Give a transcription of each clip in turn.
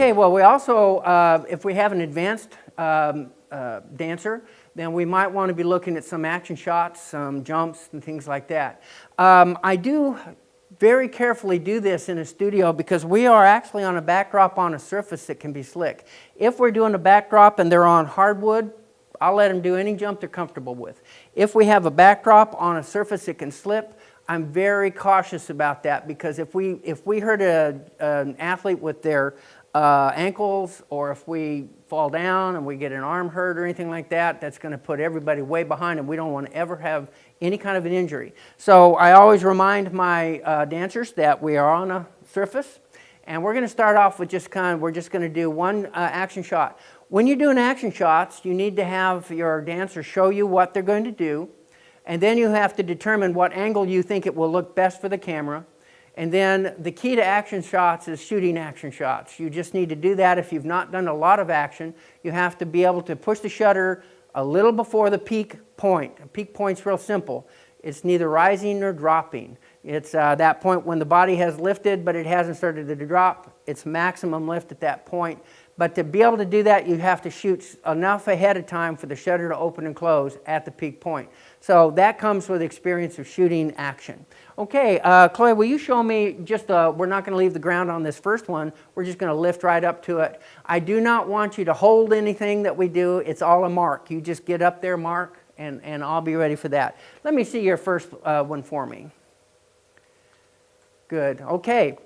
Okay, well, we also, if we have an advanced dancer, then we might want to be looking at some action shots, some jumps, and things like that. I do very carefully do this in a studio because we are actually on a backdrop on a surface that can be slick. If we're doing a backdrop and they're on hardwood, I'll let them do any jump they're comfortable with. If we have a backdrop on a surface that can slip, I'm very cautious about that because if we hurt an athlete with their ankles, or if we fall down and we get an arm hurt or anything like that, that's going to put everybody way behind, and we don't want to ever have any kind of an injury. So I always remind my dancers that we are on a surface, and we're going to start off with we're just going to do one action shot. When you're doing action shots, you need to have your dancer show you what they're going to do, and then you have to determine what angle you think it will look best for the camera. And then the key to action shots is shooting action shots. You just need to do that if you've not done a lot of action. You have to be able to push the shutter a little before the peak point. A peak point's real simple. It's neither rising nor dropping. It's that point when the body has lifted but it hasn't started to drop. It's maximum lift at that point. But to be able to do that, you have to shoot enough ahead of time for the shutter to open and close at the peak point. So that comes with experience of shooting action. Okay, Chloe, will you show me just, we're not going to leave the ground on this first one. We're just going to lift right up to it. I do not want you to hold anything that we do. It's all a mark. You just get up there, mark, and I'll be ready for that. Let me see your first one for me. Good, okay.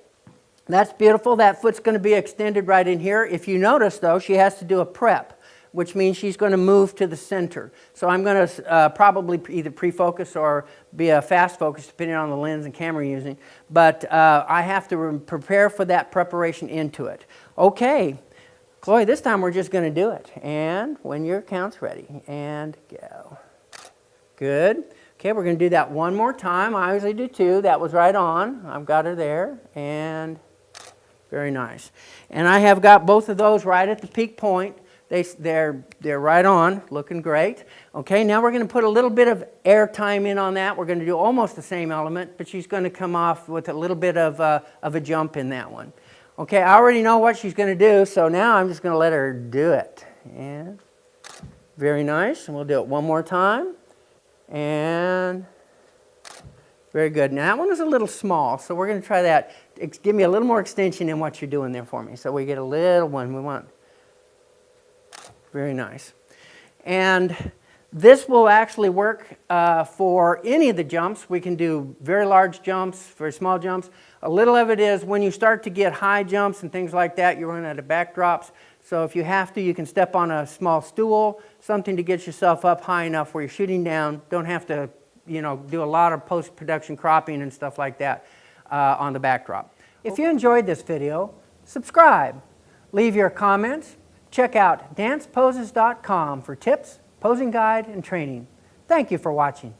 That's beautiful. That foot's going to be extended right in here. If you notice, though, she has to do a prep, which means she's going to move to the center. So I'm going to probably either pre-focus or be a fast focus, depending on the lens and camera you're using. But I have to prepare for that preparation into it. Okay, Chloe, this time we're just going to do it. And when your count's ready, and go. Good. Okay, we're going to do that one more time. I usually do two. That was right on. I've got her there, and very nice. And I have got both of those right at the peak point. They're right on, looking great. Okay, now we're going to put a little bit of air time in on that. We're going to do almost the same element, but she's going to come off with a little bit of a jump in that one. Okay, I already know what she's going to do, so now I'm just going to let her do it. And very nice, and we'll do it one more time. And very good. Now that one is a little small, so we're going to try that. Give me a little more extension in what you're doing there for me. So we get a little one we want. Very nice. And this will actually work for any of the jumps. We can do very large jumps, very small jumps. A little of it is when you start to get high jumps and things like that, you run out of backdrops. So if you have to, you can step on a small stool, something to get yourself up high enough where you're shooting down. Don't have to, do a lot of post-production cropping and stuff like that on the backdrop. If you enjoyed this video, subscribe, leave your comments. Check out danceposes.com for tips, posing guide, and training. Thank you for watching.